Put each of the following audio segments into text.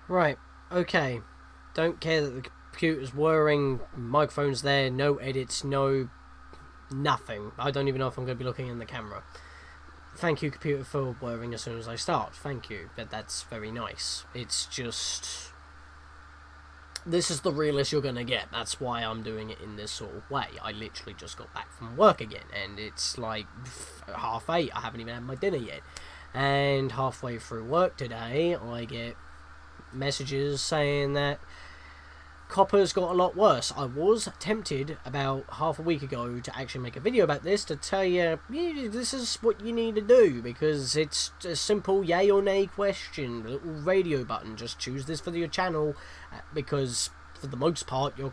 Right, okay. Don't care that the computer's whirring, microphone's there, no edits, no nothing. I don't even know if I'm going to be looking in the camera. Thank you, computer, for whirring as soon as I start. Thank you. That's very nice. It's just... This is the realest you're going to get. That's why I'm doing it in this sort of way. I literally just got back from work again, and it's like 8:30. I haven't even had my dinner yet. And halfway through work today, I get messages saying that COPPA's got a lot worse. I was tempted about half a week ago to actually make a video about this to tell you, yeah, this is what you need to do, because it's a simple yay or nay question, a little radio button, just choose this for your channel, because for the most part your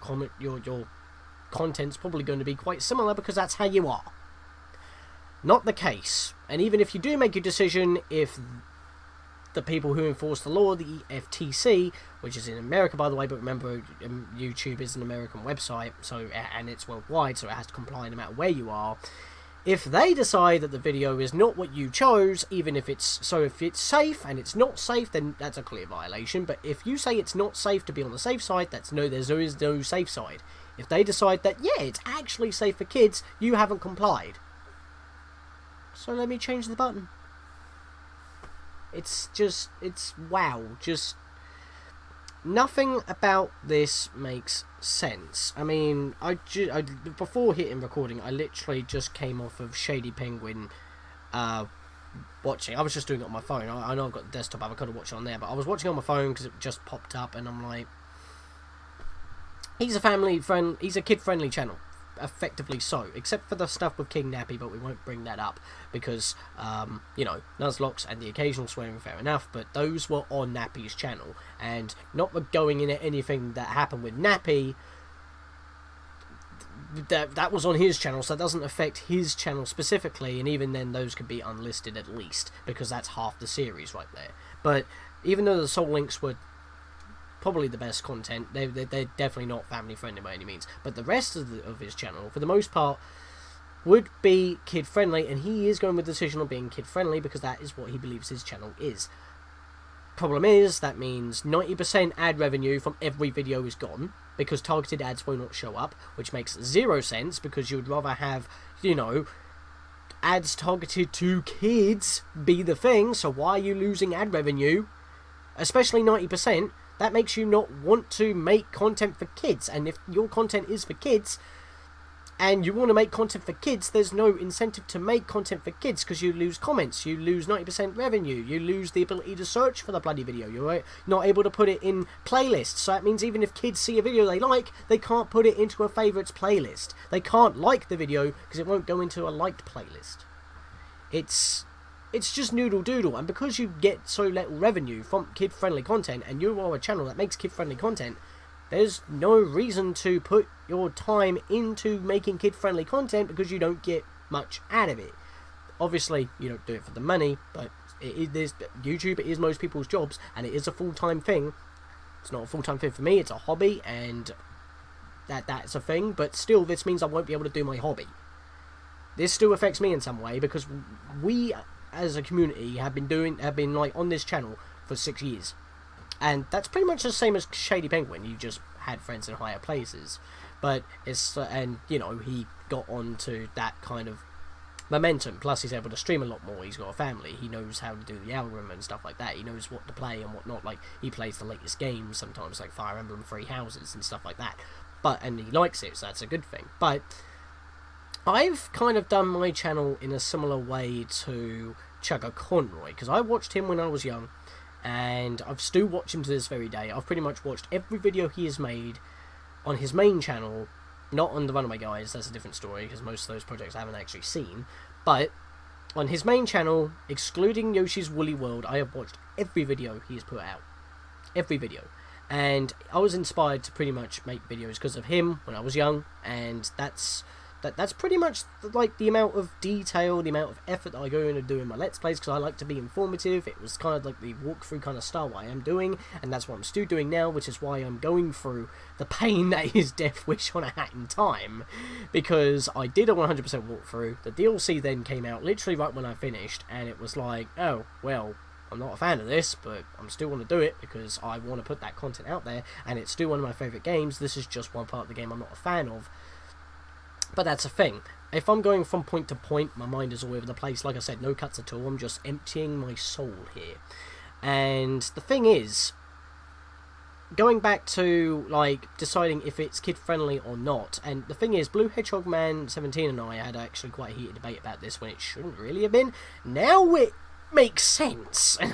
content's probably going to be quite similar because that's how you are. Not the case. And even if you do make a decision, if the people who enforce the law, the FTC, which is in America by the way, but remember YouTube is an American website, so, and it's worldwide, so it has to comply no matter where you are. If they decide that the video is not what you chose, even if it's safe and it's not safe, then that's a clear violation. But if you say it's not safe to be on the safe side, there's no safe side. If they decide that, yeah, it's actually safe for kids, you haven't complied. So let me change the button. It's wow, just nothing about this makes sense. I mean, before hitting recording, I literally just came off of Shady Penguin watching. I was just doing it on my phone. I know I've got the desktop app, I could have watched it on there, but I was watching on my phone because it just popped up, and I'm like, he's a kid-friendly channel. Effectively so, except for the stuff with King Nappy, but we won't bring that up because, you know, Nuzlocke and the occasional swearing, fair enough, but those were on Nappy's channel, and not going in at anything that happened with Nappy, that was on his channel, so that doesn't affect his channel specifically, and even then those could be unlisted at least, because that's half the series right there. But even though the Soul Links were probably the best content, they're definitely not family friendly by any means, but the rest of his channel for the most part would be kid friendly, and he is going with the decision on being kid friendly because that is what he believes his channel is. Problem is, that means 90% ad revenue from every video is gone because targeted ads will not show up, which makes zero sense because you would rather have, you know, ads targeted to kids be the thing. So why are you losing ad revenue, especially 90%? That makes you not want to make content for kids. And if your content is for kids, and you want to make content for kids, there's no incentive to make content for kids because you lose comments, you lose 90% revenue, you lose the ability to search for the bloody video, you're not able to put it in playlists. So that means even if kids see a video they like, they can't put it into a favourites playlist. They can't like the video because it won't go into a liked playlist. It's just noodle doodle, and because you get so little revenue from kid-friendly content, and you are a channel that makes kid-friendly content, there's no reason to put your time into making kid-friendly content because you don't get much out of it. Obviously, you don't do it for the money, but YouTube is most people's jobs, and it is a full-time thing. It's not a full-time thing for me, it's a hobby, and that's a thing, but still, this means I won't be able to do my hobby. This still affects me in some way because we, as a community, have been like on this channel for 6 years, and that's pretty much the same as Shady Penguin. You just had friends in higher places, but it's and you know, he got onto that kind of momentum. Plus, he's able to stream a lot more. He's got a family. He knows how to do the algorithm and stuff like that. He knows what to play and what not. Like, he plays the latest games sometimes, like Fire Emblem Three Houses and stuff like that. And he likes it, so that's a good thing. But I've kind of done my channel in a similar way to Chugga Conroy, because I watched him when I was young, and I've still watched him to this very day. I've pretty much watched every video he has made on his main channel, not on the Runaway Guys, that's a different story, because most of those projects I haven't actually seen, but on his main channel, excluding Yoshi's Woolly World, I have watched every video he has put out. Every video. And I was inspired to pretty much make videos because of him when I was young, and that's pretty much like the amount of detail, the amount of effort that I go into doing my Let's Plays, because I like to be informative. It was kind of like the walkthrough kind of style what I am doing, and that's what I'm still doing now, which is why I'm going through the pain that is Death Wish on a Hat in Time, because I did a 100% walkthrough. The DLC then came out literally right when I finished, and it was like, oh, well, I'm not a fan of this, but I'm still want to do it because I want to put that content out there, and it's still one of my favourite games. This is just one part of the game I'm not a fan of. But that's the thing. If I'm going from point to point, my mind is all over the place. Like I said, no cuts at all. I'm just emptying my soul here. And the thing is, going back to, like, deciding if it's kid-friendly or not, and the thing is, Blue Hedgehog Man 17 and I had actually quite a heated debate about this when it shouldn't really have been. Now it makes sense, and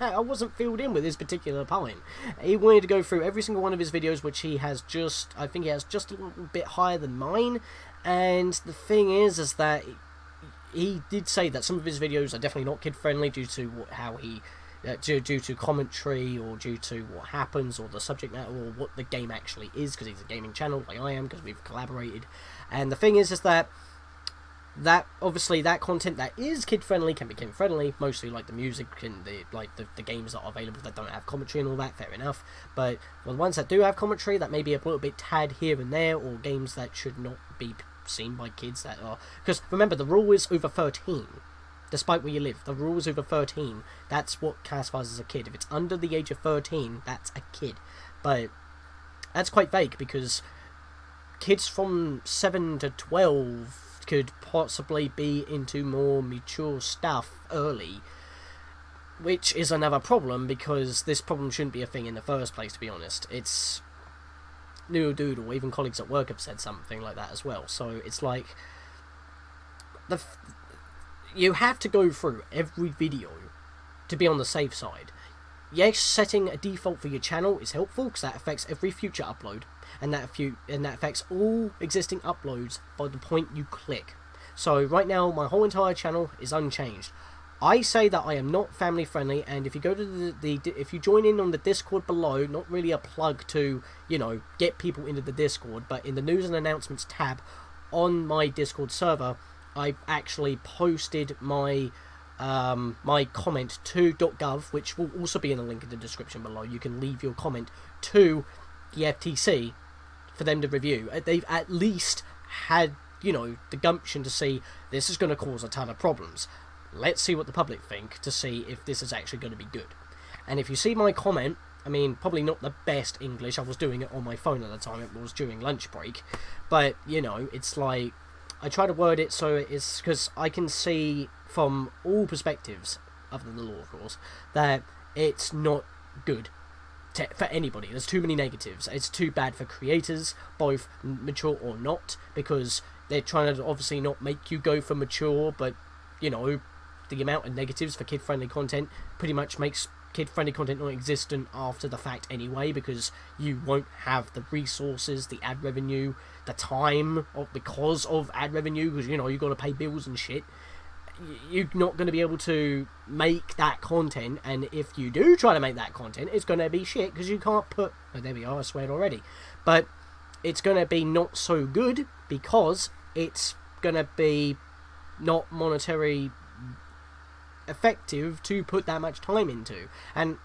I wasn't filled in with this particular point. He wanted to go through every single one of his videos, which he has just, I think he has just a little bit higher than mine, and the thing is that he did say that some of his videos are definitely not kid-friendly due to how he... due to commentary, or due to what happens, or the subject matter, or what the game actually is, because he's a gaming channel like I am, because we've collaborated. And the thing is that obviously that content that is kid friendly can be kid friendly, mostly like the music and the games that are available that don't have commentary and all that, fair enough. But the ones that do have commentary, that may be a little bit tad here and there, or games that should not be seen by kids that are, because remember, the rule is over 13. Despite where you live, the rule is over 13. That's what classifies as a kid. If it's under the age of 13, that's a kid. But that's quite vague, because kids from 7 to 12 could possibly be into more mature stuff early, which is another problem, because this problem shouldn't be a thing in the first place, to be honest. It's noodle doodle. Even colleagues at work have said something like that as well. So it's like you have to go through every video to be on the safe side. Yes, setting a default for your channel is helpful, because that affects every future upload, and that affects all existing uploads by the point you click. So right now, my whole entire channel is unchanged. I say that I am not family friendly, and if you go to if you join in on the Discord below, not really a plug to, you know, get people into the Discord, but in the news and announcements tab on my Discord server, I actually posted my my comment to .gov, which will also be in the link in the description below. You can leave your comment to the FTC for them to review. They've at least had, you know, the gumption to see this is going to cause a ton of problems. Let's see what the public think to see if this is actually going to be good. And if you see my comment, I mean, probably not the best English. I was doing it on my phone at the time. It was during lunch break. But, you know, it's like, I try to word it so it's because I can see from all perspectives, other than the law, of course, that it's not good for anybody. There's too many negatives. It's too bad for creators, both mature or not, because they're trying to obviously not make you go for mature, but, you know, the amount of negatives for kid-friendly content pretty much makes kid-friendly content non-existent after the fact anyway, because you won't have the resources, the ad revenue, the time because of ad revenue, because, you know, you've got to pay bills and shit. You're not going to be able to make that content, and if you do try to make that content, it's going to be shit, because you can't put... Oh, there we are, I swear already. But it's going to be not so good, because it's going to be not monetary effective to put that much time into. And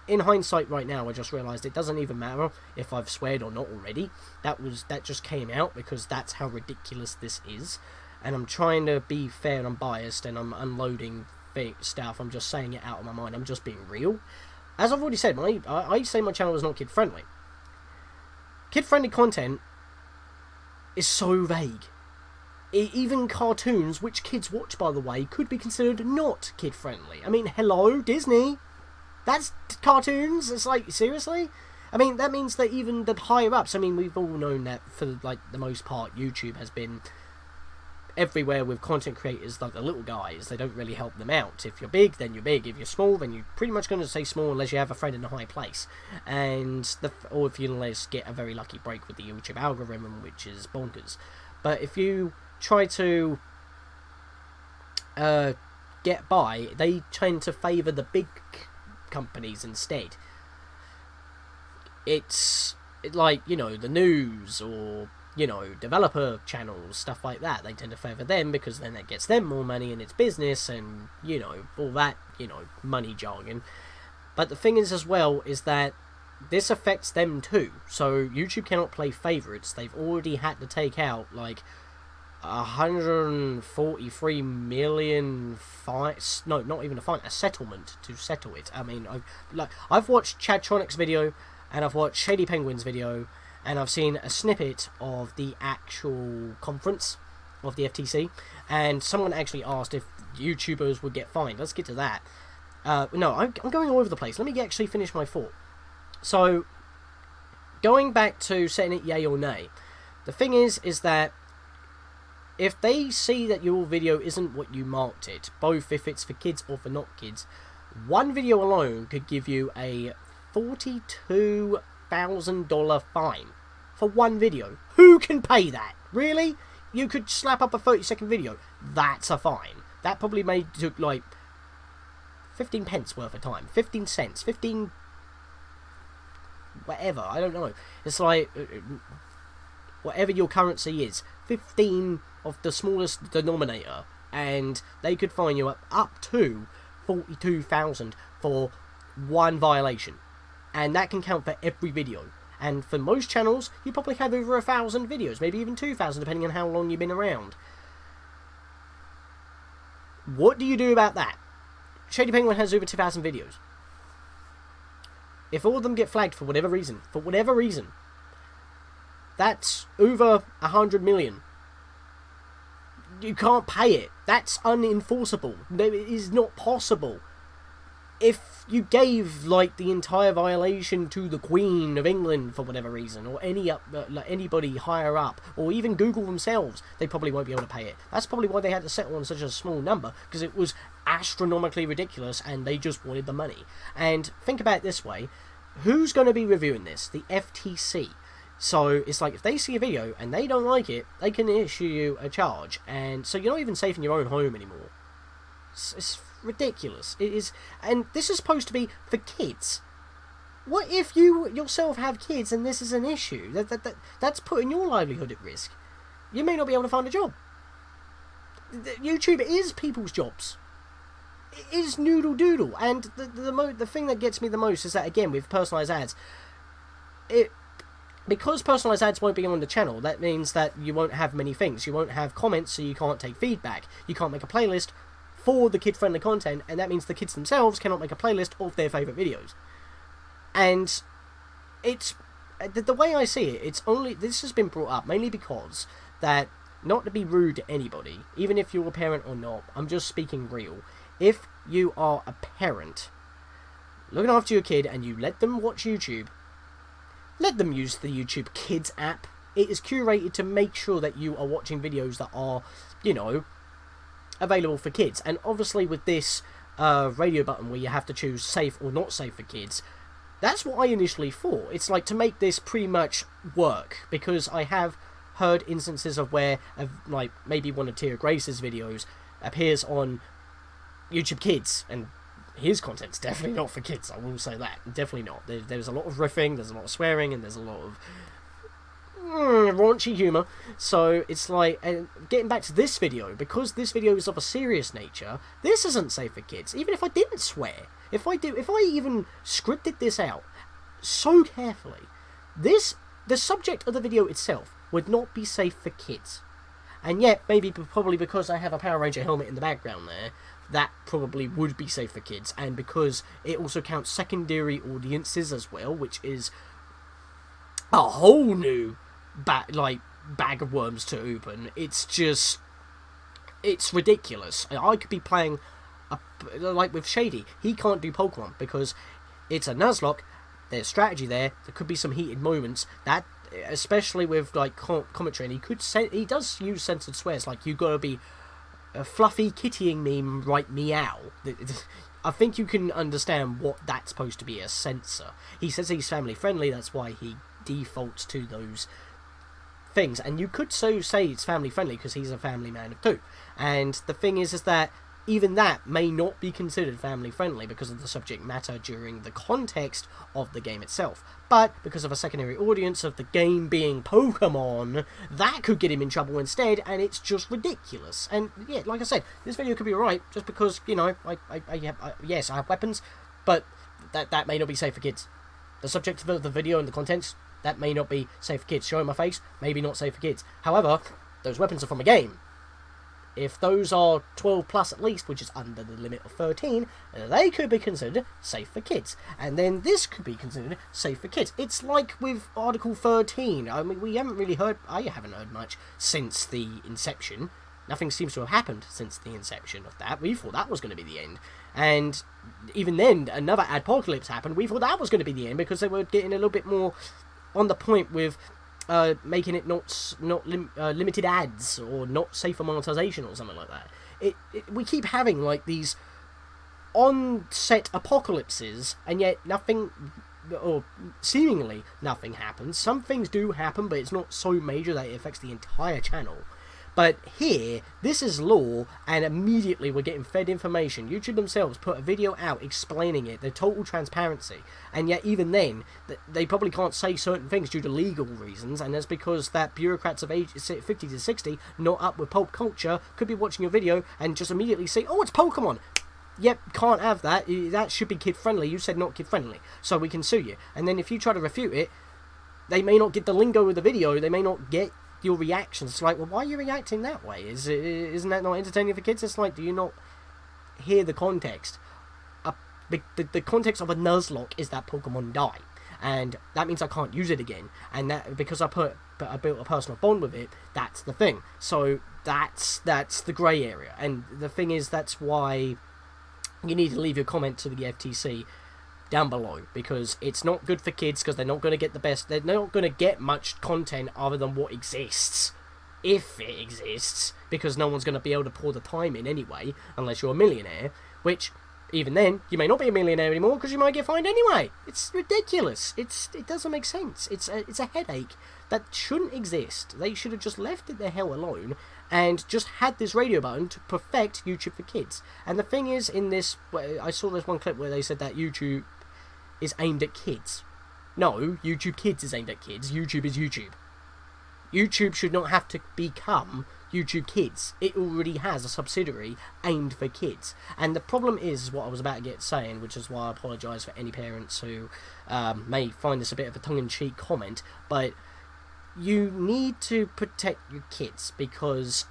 in hindsight right now, I just realised it doesn't even matter if I've sweared or not already. That just came out because that's how ridiculous this is. And I'm trying to be fair and unbiased, and I'm unloading fake stuff. I'm just saying it out of my mind. I'm just being real. As I've already said, I say my channel is not kid-friendly. Kid-friendly content is so vague. Even cartoons, which kids watch, by the way, could be considered not kid-friendly. I mean, hello, Disney? That's cartoons? It's like, seriously? I mean, that means that even the higher-ups, I mean, we've all known that for, like, the most part, YouTube has been everywhere with content creators like the little guys. They don't really help them out. If you're big, then you're big. If you're small, then you're pretty much going to stay small unless you have a friend in a high place. Or if you unless get a very lucky break with the YouTube algorithm, which is bonkers. But if you try to get by, they tend to favour the big companies instead. It's like, you know, the news, or, you know, developer channels, stuff like that. They tend to favour them because then that gets them more money and it's business and, you know, all that, you know, money jargon. But the thing is as well is that this affects them too. So YouTube cannot play favourites. They've already had to take out, like, 143 million fights. No, not even a fine, a settlement to settle it. I mean, I've watched Chadtronic's video, and I've watched Shady Penguin's video, and I've seen a snippet of the actual conference of the FTC, and someone actually asked if YouTubers would get fined. Let's get to that. No, I'm going all over the place. Let me actually finish my thought. So, going back to setting it yay or nay, the thing is that if they see that your video isn't what you marked it, both if it's for kids or for not kids, one video alone could give you a $42,000 fine for one video. Who can pay that? Really? You could slap up a 30-second video. That's a fine. That probably took like 15 pence worth of time. 15 cents. 15... whatever. I don't know. It's like... whatever your currency is. 15 of the smallest denominator. And they could fine you up to 42,000 for one violation. And that can count for every video. And for most channels, you probably have over 1,000 videos. Maybe even 2,000, depending on how long you've been around. What do you do about that? Shady Penguin has over 2,000 videos. If all of them get flagged for whatever reason, that's over 100 million. You can't pay it. That's unenforceable. It is not possible. If you gave, like, the entire violation to the Queen of England for whatever reason, or anybody higher up, or even Google themselves, they probably won't be able to pay it. That's probably why they had to settle on such a small number, because it was astronomically ridiculous, and they just wanted the money. And think about it this way, who's going to be reviewing this? The FTC. So it's like, if they see a video and they don't like it, they can issue you a charge, and so you're not even safe in your own home anymore. It's ridiculous. It is, and this is supposed to be for kids. What if you yourself have kids and this is an issue? That's putting your livelihood at risk. You may not be able to find a job. YouTube is people's jobs. It is noodle doodle, and the thing that gets me the most is that, again, with personalized ads, because personalized ads won't be on the channel, that means that you won't have many things. You won't have comments, so you can't take feedback. You can't make a playlist for the kid-friendly content, and that means the kids themselves cannot make a playlist of their favourite videos. And it's... the way I see it, it's only... this has been brought up mainly because that, not to be rude to anybody, even if you're a parent or not, I'm just speaking real. If you are a parent looking after your kid and you let them watch YouTube, let them use the YouTube Kids app. It is curated to make sure that you are watching videos that are, you know, available for kids. And obviously with this radio button where you have to choose safe or not safe for kids, that's what I initially thought. It's like to make this pretty much work, because I have heard instances of where like maybe one of Tia Grace's videos appears on YouTube Kids, and his content's definitely not for kids, I will say that. Definitely not. There's a lot of riffing, there's a lot of swearing, and there's a lot of raunchy humour. So it's like, and getting back to this video, because this video is of a serious nature, this isn't safe for kids. Even if I didn't swear, if I even scripted this out so carefully, the subject of the video itself would not be safe for kids. And yet, probably because I have a Power Ranger helmet in the background there, that probably would be safe for kids. And because it also counts secondary audiences as well, which is a whole new bag of worms to open. It's ridiculous. I could be playing like with Shady. He can't do Pokemon because it's a Nuzlocke. There's strategy there. There could be some heated moments. That, especially with like commentary, and he does use censored swears. Like, you gotta be a fluffy kittying me, right? Meow. I think you can understand what that's supposed to be, a censor. He says he's family friendly. That's why he defaults to those things, and you could so say it's family friendly because he's a family man of two. And the thing is that even that may not be considered family friendly because of the subject matter during the context of the game itself. But because of a secondary audience of the game being Pokemon, that could get him in trouble instead, and it's just ridiculous. And yeah, like I said, this video could be alright just because, you know, yes, I have weapons, but that may not be safe for kids. The subject of the video and the contents, that may not be safe for kids. Showing my face, maybe not safe for kids. However, those weapons are from a game. If those are 12 plus at least, which is under the limit of 13, they could be considered safe for kids. And then this could be considered safe for kids. It's like with Article 13. I mean, I haven't heard much since the inception. Nothing seems to have happened since the inception of that. We thought that was going to be the end. And even then, another Ad-pocolypse happened. We thought that was going to be the end because they were getting a little bit more on the point with making it not limited ads or not safe for monetization or something like that. We keep having like these on-set apocalypses, and yet nothing, or seemingly nothing happens. Some things do happen, but it's not so major that it affects the entire channel. But here, this is law, and immediately we're getting fed information. YouTube themselves put a video out explaining it, the total transparency, and yet even then, they probably can't say certain things due to legal reasons, and that's because that bureaucrats of age 50 to 60, not up with pulp culture, could be watching your video and just immediately say, oh, it's Pokemon! Yep, can't have that. That should be kid-friendly. You said not kid-friendly, so we can sue you. And then if you try to refute it, they may not get the lingo of the video, they may not get your reactions. It's like, well, why are you reacting that way? Isn't that not entertaining for kids? It's like, do you not hear the context? The context of a Nuzlocke is that Pokemon die, and that means I can't use it again. And that because I built a personal bond with it, that's the thing. So that's the grey area. And the thing is, that's why you need to leave your comment to the FTC down below, because it's not good for kids, because they're not going to get the best, they're not going to get much content other than what exists, if it exists, because no one's going to be able to pour the time in anyway, unless you're a millionaire, which, even then, you may not be a millionaire anymore, because you might get fined anyway. It's ridiculous. It doesn't make sense. It's a headache that shouldn't exist. They should have just left it the hell alone, and just had this radio button to perfect YouTube for kids. And the thing is, in this, I saw this one clip where they said that YouTube is aimed at kids. No, YouTube Kids is aimed at kids. YouTube is YouTube. YouTube should not have to become YouTube Kids. It already has a subsidiary aimed for kids. And the problem is what I was about to get saying, which is why I apologise for any parents who may find this a bit of a tongue-in-cheek comment, but you need to protect your kids, because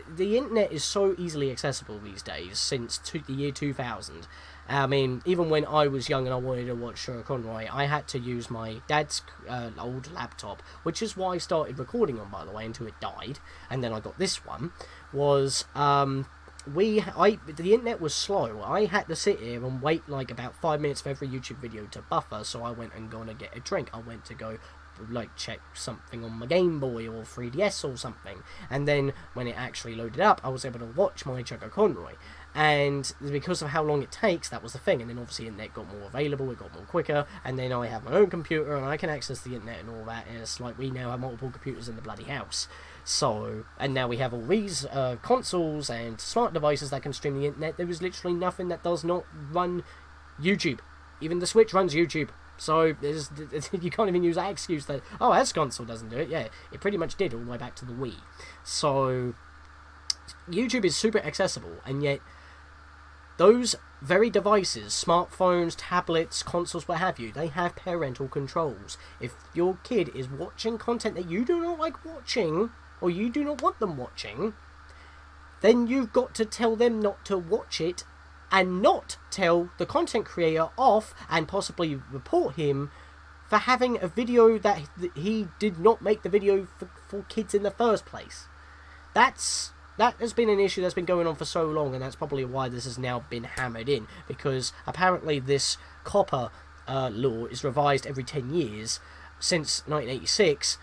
the internet is so easily accessible these days since the year 2000. I mean, even when I was young and I wanted to watch Sugar Conroy, I had to use my dad's old laptop, which is why I started recording on, by the way, until it died. And then I got this one. The internet was slow. I had to sit here and wait like about 5 minutes for every YouTube video to buffer, so I went and gone to get a drink. I went to go like check something on my Game Boy or 3DS or something, and then when it actually loaded up, I was able to watch my Chugga Conroy. And because of how long it takes, that was the thing. And then obviously the internet got more available, it got more quicker, and then I have my own computer and I can access the internet and all that, and it's like we now have multiple computers in the bloody house. So, and now we have all these consoles and smart devices that can stream the internet. There is literally nothing that does not run YouTube. Even the Switch runs YouTube. So you can't even use that excuse that, oh, this console doesn't do it. Yeah, it pretty much did all the way back to the Wii. So YouTube is super accessible, and yet those very devices, smartphones, tablets, consoles, what have you, they have parental controls. If your kid is watching content that you do not like watching, or you do not want them watching, then you've got to tell them not to watch it, and not tell the content creator off and possibly report him for having a video that he did not make the video for kids in the first place. That has been an issue that's been going on for so long, and that's probably why this has now been hammered in, because apparently this COPPA law is revised every 10 years since 1986,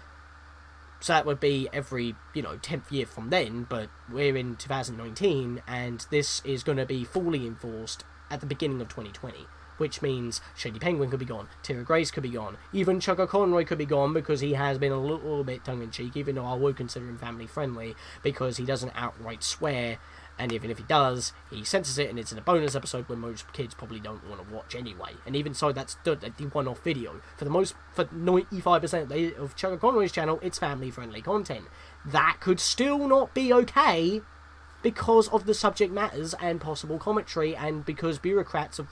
so that would be every, 10th year from then, but we're in 2019, and this is going to be fully enforced at the beginning of 2020, which means Shady Penguin could be gone, Tira Grace could be gone, even Chugga Conroy could be gone, because he has been a little bit tongue-in-cheek, even though I would consider him family-friendly, because he doesn't outright swear, and even if he does, he censors it, and it's in a bonus episode when most kids probably don't want to watch anyway. And even so, that's the one-off video. For 95% of Chugga Conroy's channel, it's family-friendly content. That could still not be okay, because of the subject matters and possible commentary, and because bureaucrats of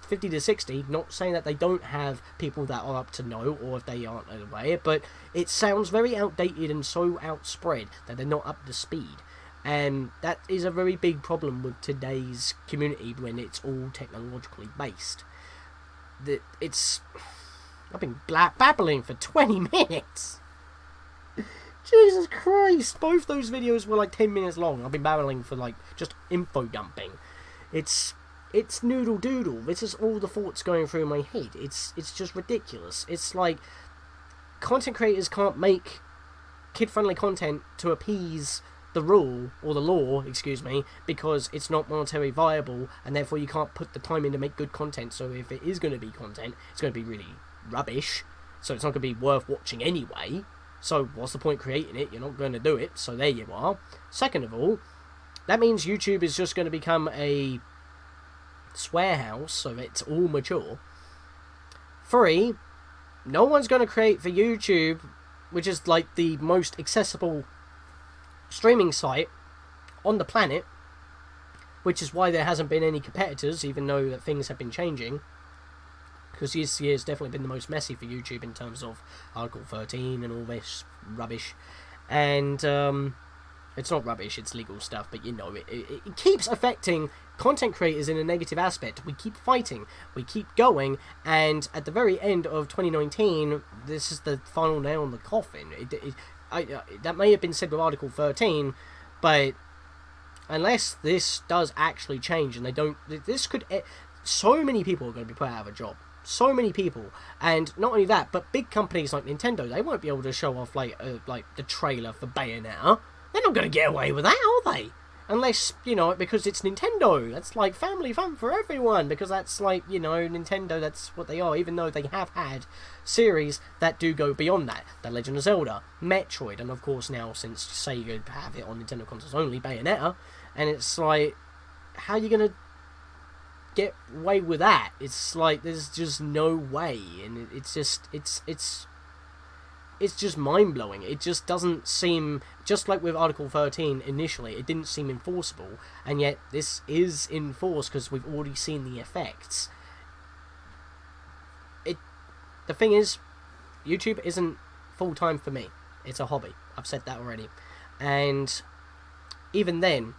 50 to 60, not saying that they don't have people that are up to no, or if they aren't aware, but it sounds very outdated and so outspread that they're not up to speed. And that is a very big problem with today's community when it's all technologically based. I've been babbling for 20 minutes. Jesus Christ, both those videos were like 10 minutes long. I've been babbling for like just info dumping. It's noodle doodle. This is all the thoughts going through my head. It's just ridiculous. It's like content creators can't make kid-friendly content to appease the rule, or the law, excuse me, because it's not monetary viable, and therefore you can't put the time in to make good content. So if it is going to be content, it's going to be really rubbish, so it's not going to be worth watching anyway. So what's the point creating it? You're not going to do it, so there you are. Second of all, that means YouTube is just going to become a swear house, so it's all mature. 3, no one's going to create for YouTube, which is like the most accessible streaming site on the planet, which is why there hasn't been any competitors, even though that things have been changing, because this year's definitely been the most messy for YouTube in terms of Article 13 and all this rubbish. And it's not rubbish, it's legal stuff, but you know, it keeps affecting content creators in a negative aspect. We keep fighting, we keep going, and at the very end of 2019, this is the final nail in the coffin. That may have been said with Article 13, but unless this does actually change, and they don't, so many people are going to be put out of a job. So many people, and not only that, but big companies like Nintendo, they won't be able to show off like the trailer for Bayonetta. They're not going to get away with that, are they? Unless, you know, because it's Nintendo. That's like family fun for everyone, because that's like, you know, Nintendo, that's what they are, even though they have had series that do go beyond that. The Legend of Zelda, Metroid, and of course now, since Sega have it on Nintendo consoles only, Bayonetta, and it's like, how are you going to get away with that? It's like, there's just no way, and it's just mind-blowing. It just doesn't seem, just like with Article 13 initially, it didn't seem enforceable, and yet this is enforced because we've already seen the effects. The thing is, YouTube isn't full-time for me. It's a hobby. I've said that already. And even then,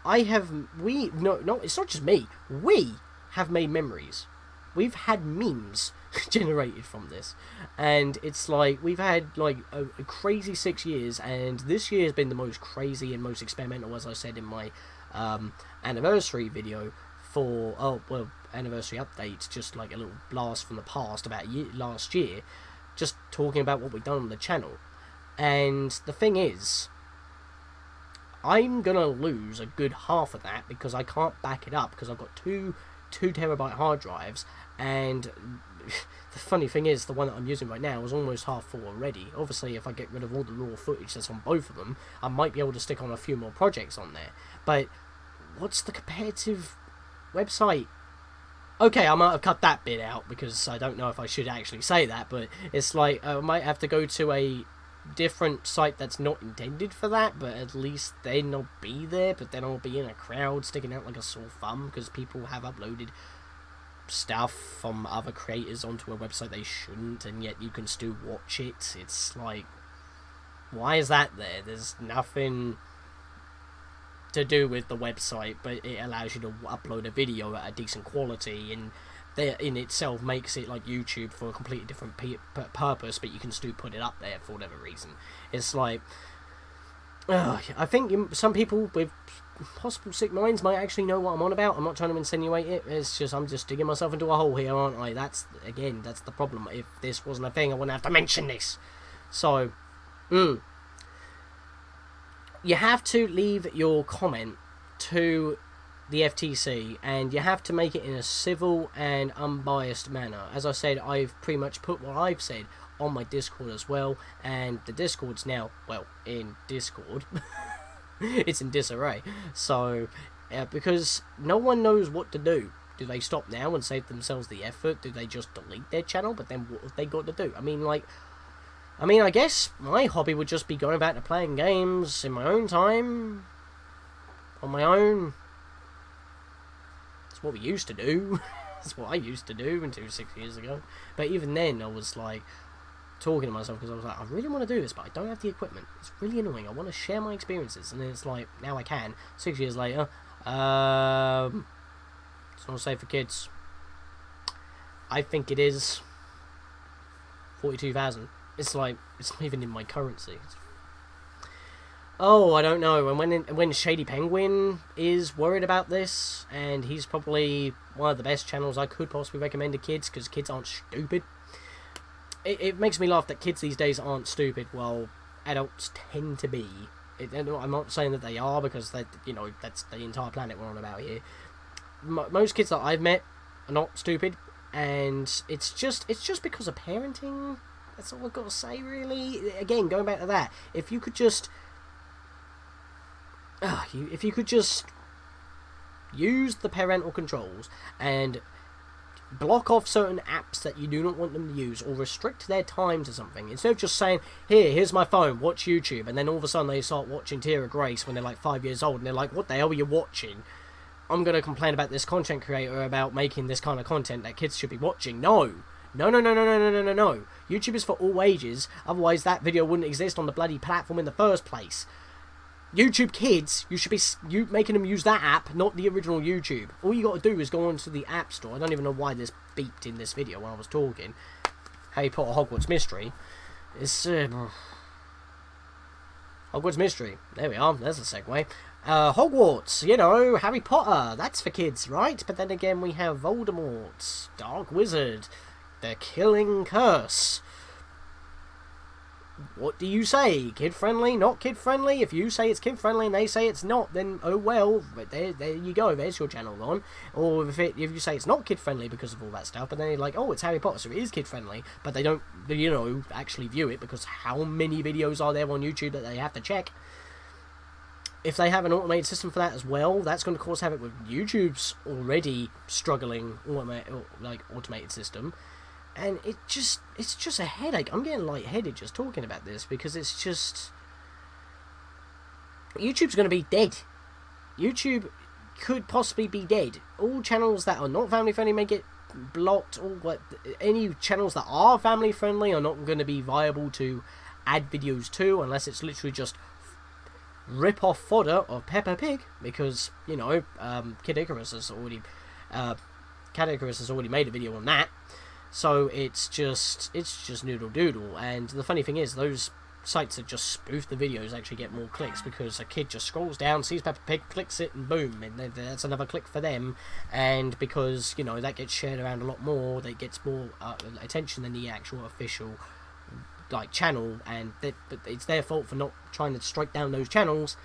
it's not just me. We have made memories. We've had memes generated from this, and it's like we've had like a crazy 6 years, and this year has been the most crazy and most experimental, as I said in my anniversary video for anniversary update, just like a little blast from the past about last year, just talking about what we've done on the channel. And the thing is, I'm gonna lose a good half of that because I can't back it up, because I've got two 2TB hard drives, and the funny thing is, the one that I'm using right now is almost half full already. Obviously, if I get rid of all the raw footage that's on both of them, I might be able to stick on a few more projects on there. But what's the competitive website? Okay, I might have cut that bit out because I don't know if I should actually say that, but it's like I might have to go to a different site that's not intended for that, but at least then I'll be there, but then I'll be in a crowd sticking out like a sore thumb because people have uploaded stuff from other creators onto a website they shouldn't, and yet you can still watch it. It's like, why is that there? There's nothing to do with the website, but it allows you to upload a video at a decent quality, and that in itself makes it like YouTube for a completely different purpose, but you can still put it up there for whatever reason. It's like, I think some people with possible sick minds might actually know what I'm on about. I'm not trying to insinuate it. It's just, I'm just digging myself into a hole here, aren't I? That's the problem. If this wasn't a thing, I wouldn't have to mention this. So, you have to leave your comment to the FTC, and you have to make it in a civil and unbiased manner. As I said, I've pretty much put what I've said on my Discord as well, and the Discord's now, well, in Discord. It's in disarray. So, because no one knows what to do. Do they stop now and save themselves the effort? Do they just delete their channel? But then what have they got to do? I guess my hobby would just be going back to playing games in my own time, on my own. It's what we used to do. That's what I used to do until 6 years ago. But even then, I was like talking to myself because I was like, I really want to do this, but I don't have the equipment. It's really annoying. I want to share my experiences, and then it's like, now I can. 6 years later, it's not safe for kids. I think it is 42,000. It's like, it's not even in my currency. Oh, I don't know. And when Shady Penguin is worried about this, and he's probably one of the best channels I could possibly recommend to kids, because kids aren't stupid. It makes me laugh that kids these days aren't stupid, while adults tend to be. I'm not saying that they are, because that's the entire planet we're on about here. Most kids that I've met are not stupid, and it's just because of parenting. That's all I've got to say, really. Again, going back to that, if you could just use the parental controls and block off certain apps that you do not want them to use, or restrict their time to something, instead of just saying, here's my phone, watch YouTube, and then all of a sudden they start watching Tierra Grace when they're like 5 years old, and they're like, what the hell are you watching? I'm going to complain about this content creator about making this kind of content that kids should be watching. No. YouTube is for all ages, otherwise that video wouldn't exist on the bloody platform in the first place. YouTube Kids, you should be making them use that app, not the original YouTube. All you got to do is go onto the App Store. I don't even know why this beeped in this video when I was talking. Harry Potter Hogwarts Mystery. It's Hogwarts Mystery. There we are. There's a segue. Hogwarts, Harry Potter. That's for kids, right? But then again, we have Voldemort, Dark Wizard, The Killing Curse. What do you say? Kid-friendly? Not kid-friendly? If you say it's kid-friendly and they say it's not, then oh well, there you go, there's your channel gone. Or if you say it's not kid-friendly because of all that stuff, but then you're like, oh, it's Harry Potter, so it is kid-friendly, but they don't, actually view it, because how many videos are there on YouTube that they have to check? If they have an automated system for that as well, that's going to cause havoc with YouTube's already struggling automated system. And it's just a headache. I'm getting lightheaded just talking about this, because it's just, YouTube's going to be dead. YouTube could possibly be dead. All channels that are not family friendly may get blocked. Any channels that are family friendly are not going to be viable to add videos to, unless it's literally just rip off fodder of Peppa Pig, because Kid Icarus has already made a video on that. So it's just noodle doodle, and the funny thing is, those sites that just spoof the videos actually get more clicks, because a kid just scrolls down, sees Peppa Pig, clicks it, and boom, and that's another click for them. And because that gets shared around a lot more, that gets more attention than the actual official channel, and it's their fault for not trying to strike down those channels.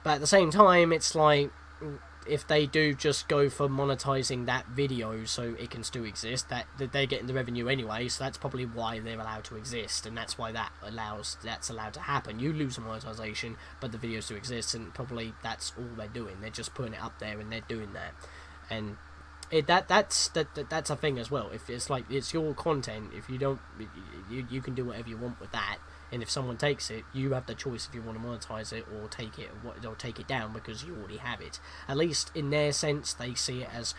But at the same time, it's like, if they do just go for monetizing that video so it can still exist, that they're getting the revenue anyway, so that's probably why they're allowed to exist, and that's why that's allowed to happen. You lose the monetization, but the videos do exist, and probably that's all they're doing. They're just putting it up there, and they're doing that. And that's a thing as well. If it's like, it's your content, if you don't, you can do whatever you want with that. And if someone takes it, you have the choice if you want to monetize it or take it down, because you already have it. At least in their sense, they see it as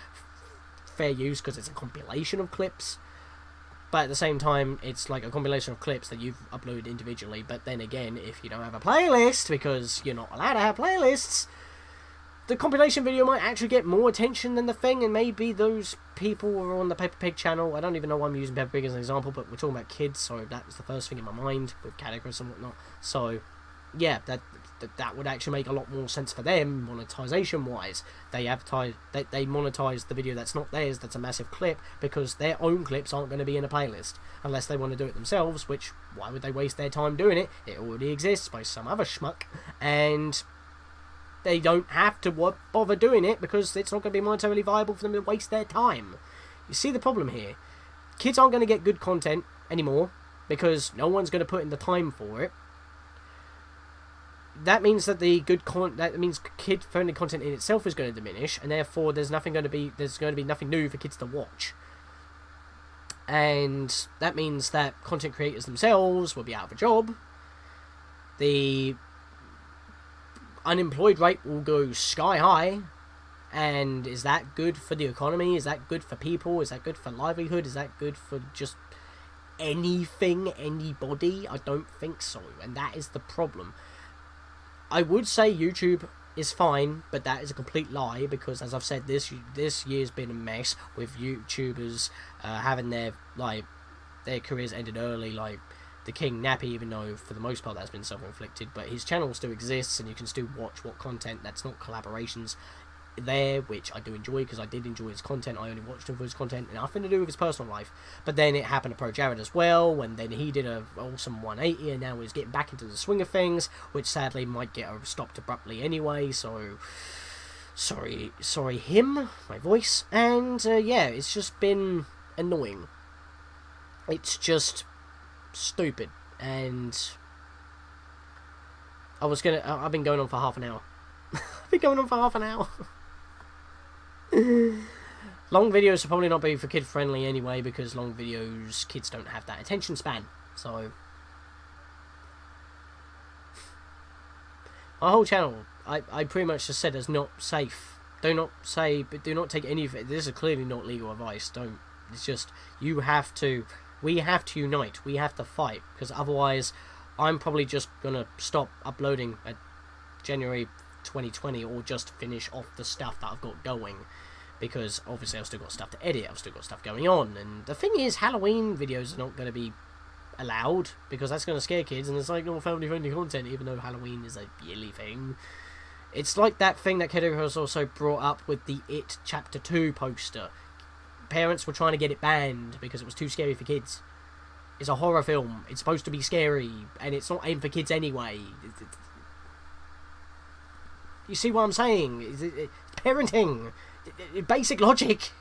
fair use because it's a compilation of clips. But at the same time, it's like a compilation of clips that you've uploaded individually. But then again, if you don't have a playlist, because you're not allowed to have playlists, the compilation video might actually get more attention than the thing, and maybe those people who are on the Peppa Pig channel, I don't even know why I'm using Peppa Pig as an example, but we're talking about kids, so that was the first thing in my mind with Catastrophe and whatnot. So yeah, that would actually make a lot more sense for them monetization wise. They monetize the video that's not theirs, that's a massive clip, because their own clips aren't going to be in a playlist unless they want to do it themselves, which, why would they waste their time doing it? It already exists by some other schmuck, and they don't have to bother doing it, because it's not going to be monetarily viable for them to waste their time. You see the problem here? Kids aren't going to get good content anymore, because no one's going to put in the time for it. That means that that means kid-friendly content in itself is going to diminish, and therefore there's going to be nothing new for kids to watch. And that means that content creators themselves will be out of a job. The unemployed rate will go sky high, And is that good for the economy? Is that good for people? Is that good for livelihood? Is that good for just anything, anybody? I don't think so, and that is the problem. I would say YouTube is fine, but that is a complete lie, because as I've said, this year's been a mess with YouTubers having their careers ended early, like the King Nappy, even though for the most part that's been self-inflicted, but his channel still exists and you can still watch what content that's not collaborations there, which I do enjoy, because I did enjoy his content. I only watched him for his content, and nothing to do with his personal life. But then it happened to Pro Jared as well, and then he did a awesome 180, and now he's getting back into the swing of things, which sadly might get stopped abruptly anyway, so sorry him, my voice. And yeah, it's just been annoying. It's just stupid, and I've been going on for half an hour. I've been going on for half an hour. Long videos will probably not be for kid friendly anyway, because long videos, kids don't have that attention span. So my whole channel, I pretty much just said is not safe. Do not take any of it. This is clearly not legal advice. It's just, we have to unite. We have to fight, because otherwise I'm probably just gonna stop uploading at January 2020, or just finish off the stuff that I've got going, because obviously I've still got stuff to edit, I've still got stuff going on. And the thing is, Halloween videos are not going to be allowed, because that's going to scare kids, and it's like not family friendly content, even though Halloween is a yearly thing. It's like that thing that Kiddo has also brought up with the It Chapter 2 poster. Parents were trying to get it banned because it was too scary for kids. It's a horror film, it's supposed to be scary, and it's not aimed for kids anyway. You see what I'm saying? It's parenting. Basic logic.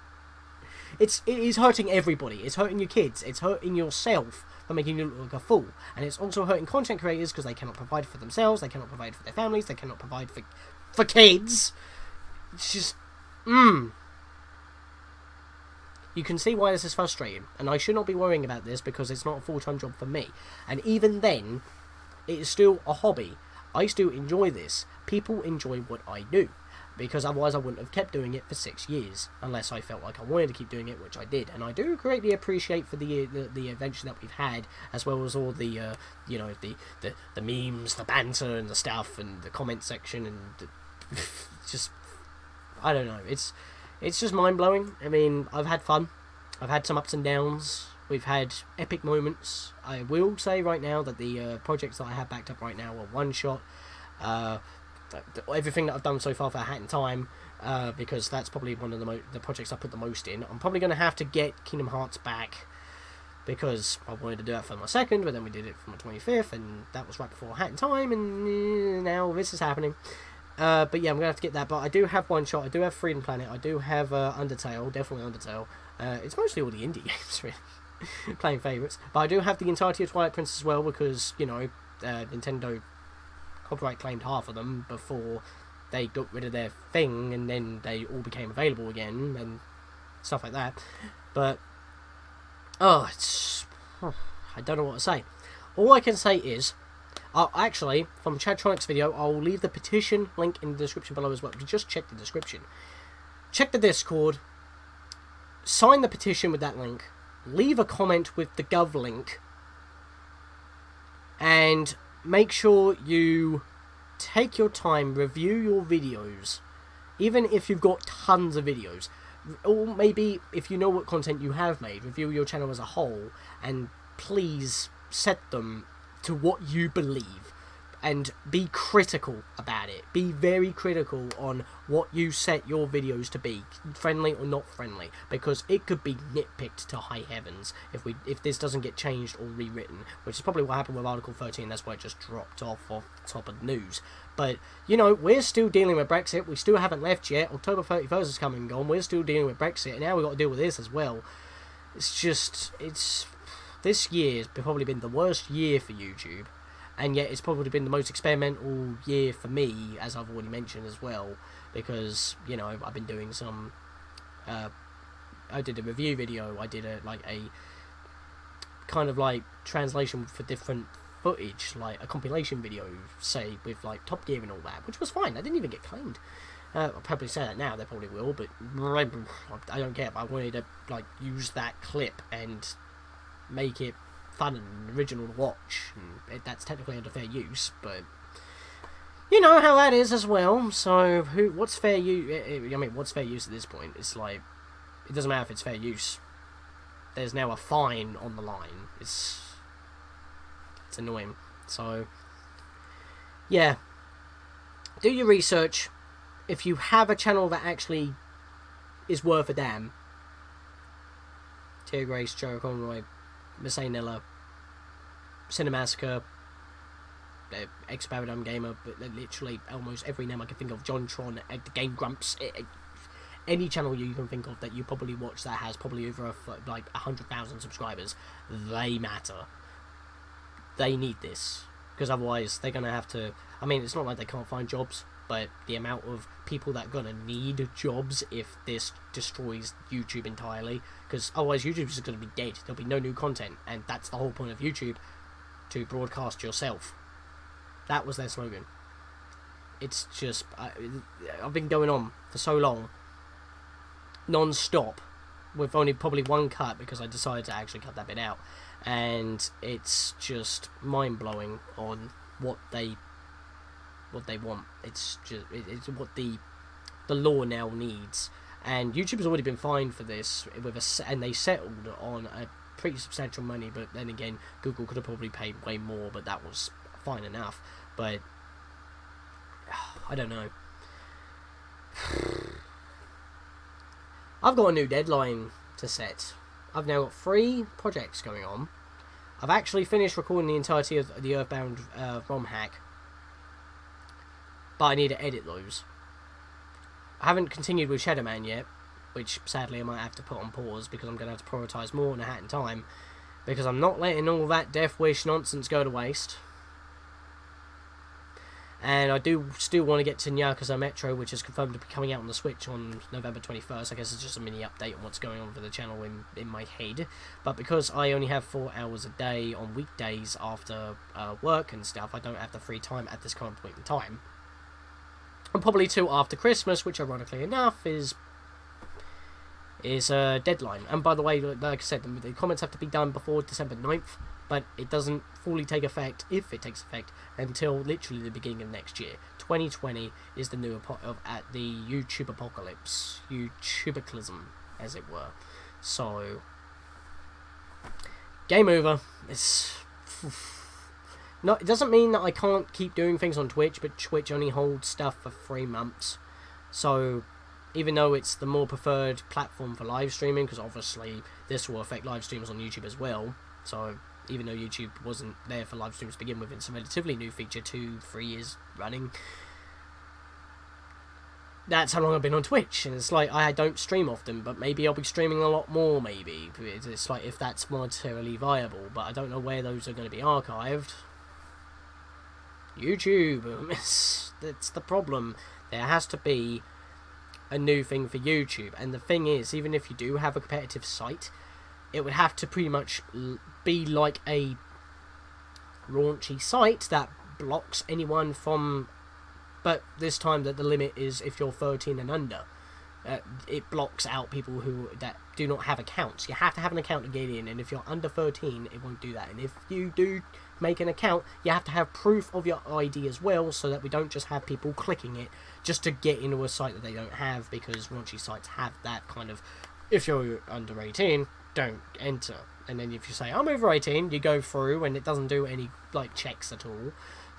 It is hurting everybody. It's hurting your kids. It's hurting yourself by making you look like a fool. And it's also hurting content creators, because they cannot provide for themselves, they cannot provide for their families, they cannot provide for kids. It's just... You can see why this is frustrating. And I should not be worrying about this, because it's not a full-time job for me. And even then, it is still a hobby. I still enjoy this. People enjoy what I do, because otherwise I wouldn't have kept doing it for 6 years, unless I felt like I wanted to keep doing it, which I did. And I do greatly appreciate for the adventure that we've had, as well as all the the memes, the banter, and the stuff, and the comment section, and just, I don't know. It's just mind blowing. I mean, I've had fun. I've had some ups and downs. We've had epic moments. I will say right now that the projects that I have backed up right now are one shot. Everything that I've done so far for Hat in Time, because that's probably one of the projects I put the most in. I'm probably going to have to get Kingdom Hearts back, because I wanted to do that for my second, but then we did it for my 25th, and that was right before Hat in Time, and now this is happening. But yeah, I'm going to have to get that. But I do have one shot. I do have Freedom Planet. I do have Undertale. Definitely Undertale. It's mostly all the indie games, really. Playing favourites. But I do have the entirety of Twilight Princess as well, because, Nintendo copyright claimed half of them before they got rid of their thing, and then they all became available again, and stuff like that. But, I don't know what to say. All I can say is, actually, from Chadtronic's video, I'll leave the petition link in the description below as well. Just check the description. Check the Discord. Sign the petition with that link. Leave a comment with the Gov link. And make sure you take your time, review your videos. Even if you've got tons of videos. Or maybe, if you know what content you have made, review your channel as a whole. And please set them to what you believe, and be critical about it. Be very critical on what you set your videos to be, friendly or not friendly, because it could be nitpicked to high heavens if this doesn't get changed or rewritten, which is probably what happened with Article 13. That's why it just dropped off the top of the news. But we're still dealing with Brexit. We still haven't left yet. October 31st is coming and gone. We're still dealing with Brexit, and now we've got to deal with this as well. This year's probably been the worst year for YouTube, and yet it's probably been the most experimental year for me, as I've already mentioned as well, because, I've been doing some, I did a review video, I did a kind of translation for different footage, like a compilation video, say, with Top Gear and all that, which was fine. I didn't even get claimed. I'll probably say that now, they probably will, but I don't care. I wanted to like use that clip and make it fun and original to watch. And that's technically under fair use, but you know how that is as well. So what's fair use? I mean, what's fair use at this point? It's like, it doesn't matter if it's fair use. There's now a fine on the line. It's annoying. So yeah, do your research. If you have a channel that actually is worth a damn, Tia Grace, Joe Conroy, Miss Nilla, Cinemassacre, Ex-Paradum Gamer, but literally almost every name I can think of, John Tron, the Game Grumps, any channel you can think of that you probably watch that has probably over like 100,000 subscribers, they matter. They need this, because otherwise they're gonna have to. I mean, it's not like they can't find jobs, but the amount of people that are gonna need jobs if this destroys YouTube entirely, because otherwise YouTube is gonna be dead. There'll be no new content, and that's the whole point of YouTube, to broadcast yourself. That was their slogan. It's just I've been going on for so long, non-stop, with only probably one cut because I decided to actually cut that bit out, and it's just mind-blowing on what they want. It's just it's what the law now needs, and YouTube has already been fined for this and they settled on a pretty substantial money. But then again, Google could have probably paid way more, but that was fine enough. But I don't know. I've got a new deadline to set. I've now got 3 projects going on. I've actually finished recording the entirety of the Earthbound ROM hack, but I need to edit those. I haven't continued with Shadow Man yet, which sadly I might have to put on pause because I'm going to have to prioritise more in a hat in time, because I'm not letting all that Death Wish nonsense go to waste. And I do still want to get to Yakuza Metro, which is confirmed to be coming out on the Switch on November 21st. I guess it's just a mini update on what's going on for the channel in my head. But because I only have 4 hours a day on weekdays after work and stuff, I don't have the free time at this current point in time. And probably till after Christmas, which ironically enough is a deadline. And by the way, like I said, the comments have to be done before December 9th. But it doesn't fully take effect, if it takes effect, until literally the beginning of next year. 2020 is the new at the YouTube apocalypse, YouTubicalism, as it were. So, game over. It's not. It doesn't mean that I can't keep doing things on Twitch, but Twitch only holds stuff for 3 months. So, even though it's the more preferred platform for live streaming, because obviously this will affect live streams on YouTube as well. So, even though YouTube wasn't there for live streams to begin with, it's a relatively new feature, 2-3 years running. That's how long I've been on Twitch, and it's like, I don't stream often, but maybe I'll be streaming a lot more, maybe. It's like, if that's monetarily viable, but I don't know where those are going to be archived. YouTube, that's the problem. There has to be a new thing for YouTube, and the thing is, even if you do have a competitive site, it would have to pretty much be like a raunchy site that blocks anyone from, but this time that the limit is if you're 13 and under. It blocks out people that do not have accounts. You have to have an account to get in, and if you're under 13, it won't do that. And if you do make an account, you have to have proof of your ID as well, so that we don't just have people clicking it just to get into a site that they don't have, because raunchy sites have that kind of, if you're under 18, don't enter. And then if you say I'm over 18, you go through and it doesn't do any like checks at all.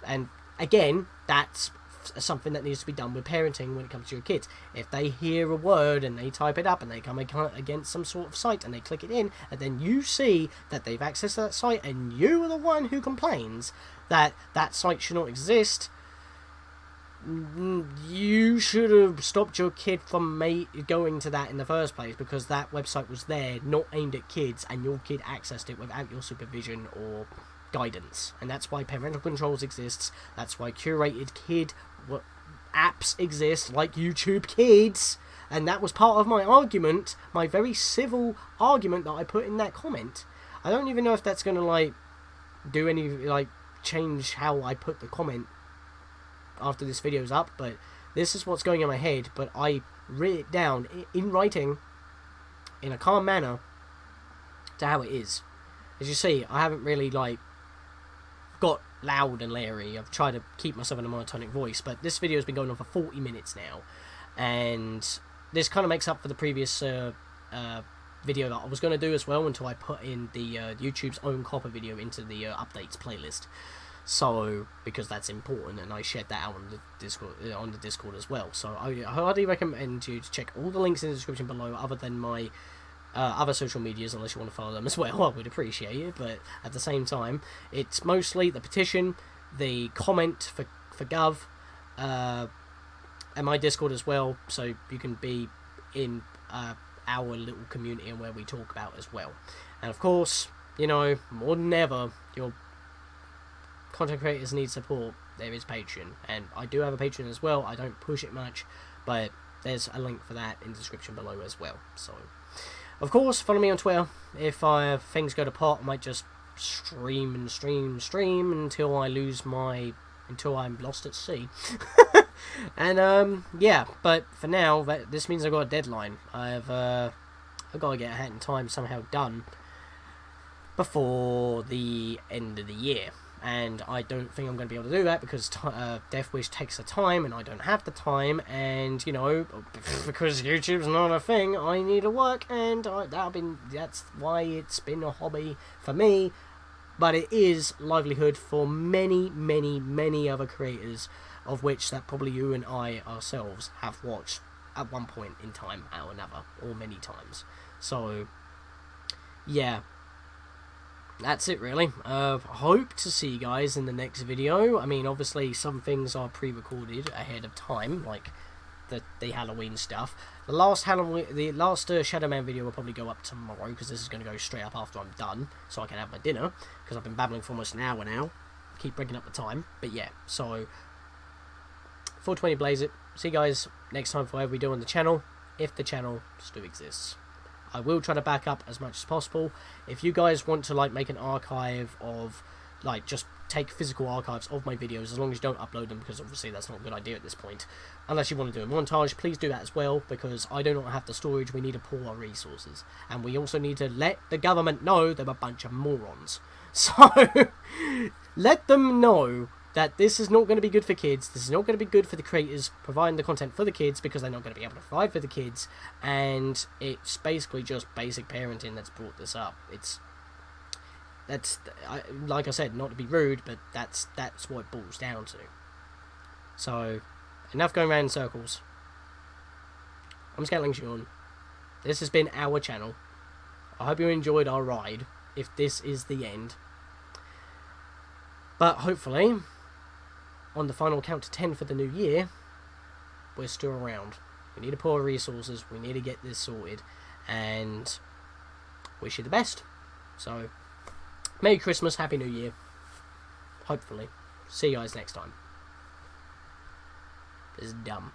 And again, that's something that needs to be done with parenting when it comes to your kids. If they hear a word and they type it up and they come against some sort of site and they click it in, and then you see that they've accessed that site and you are the one who complains that that site should not exist, you should have stopped your kid from going to that in the first place, because that website was there not aimed at kids, and your kid accessed it without your supervision or guidance. And that's why parental controls exists. That's why curated kid apps exist, like YouTube Kids. And that was part of my argument, my very civil argument that I put in that comment. I don't even know if that's going to like do any like change how I put the comment after this video's up, but This is what's going in my head, but I write it down in writing in a calm manner to how it is. As you see, I haven't really like got loud and leery. I've tried to keep myself in a monotonic voice, but this video has been going on for 40 minutes now, and this kind of makes up for the previous video that I was going to do as well, until I put in the YouTube's own COPPA video into the updates playlist. So, because that's important, and I shared that out on the Discord as well. So I highly recommend you to check all the links in the description below, other than my other social medias, unless you want to follow them as well. I would appreciate it, but at the same time, it's mostly the petition, the comment for Gov, and my Discord as well, so you can be in our little community and where we talk about as well. And of course, you know, more than ever, your content creators need support. There is Patreon, and I do have a Patreon as well. I don't push it much, but there's a link for that in the description below as well. So, of course, follow me on Twitter. If things go to pot, I might just stream until I'm lost at sea. And yeah, but for now, this means I've got a deadline. I've got to get Hat in Time somehow done before the end of the year, and I don't think I'm going to be able to do that because Death Wish takes the time, and I don't have the time, and you know, because YouTube's not a thing, I need to work, and that's why it's been a hobby for me. But it is livelihood for many other creators, of which that probably you and I ourselves have watched at one point in time or another, or many times. So, yeah, that's it really. Hope to see you guys in the next video. I mean, obviously some things are pre-recorded ahead of time, like the Halloween stuff. The last Shadow Man video will probably go up tomorrow, because this is going to go straight up after I'm done, so I can have my dinner, because I've been babbling for almost an hour now. Keep breaking up the time, but yeah, so 420 Blaze it. See you guys next time for whatever we do on the channel, if the channel still exists. I will try to back up as much as possible. If you guys want to like make an archive of, like, just take physical archives of my videos, as long as you don't upload them, because obviously that's not a good idea at this point. Unless you want to do a montage, please do that as well, because I do not have the storage. We need to pool our resources, and we also need to let the government know they're a bunch of morons. So let them know that this is not going to be good for kids. This is not going to be good for the creators providing the content for the kids, because they're not going to be able to provide for the kids, and it's basically just basic parenting that's brought this up. That's like I said, not to be rude, but that's what it boils down to. So, enough going around in circles. I'm Scatlink Sean. This has been our channel. I hope you enjoyed our ride, if this is the end. But hopefully, on the final count to 10 for the new year, we're still around. We need to pour our resources, we need to get this sorted, and wish you the best. So, Merry Christmas, Happy New Year. Hopefully. See you guys next time. This is dumb.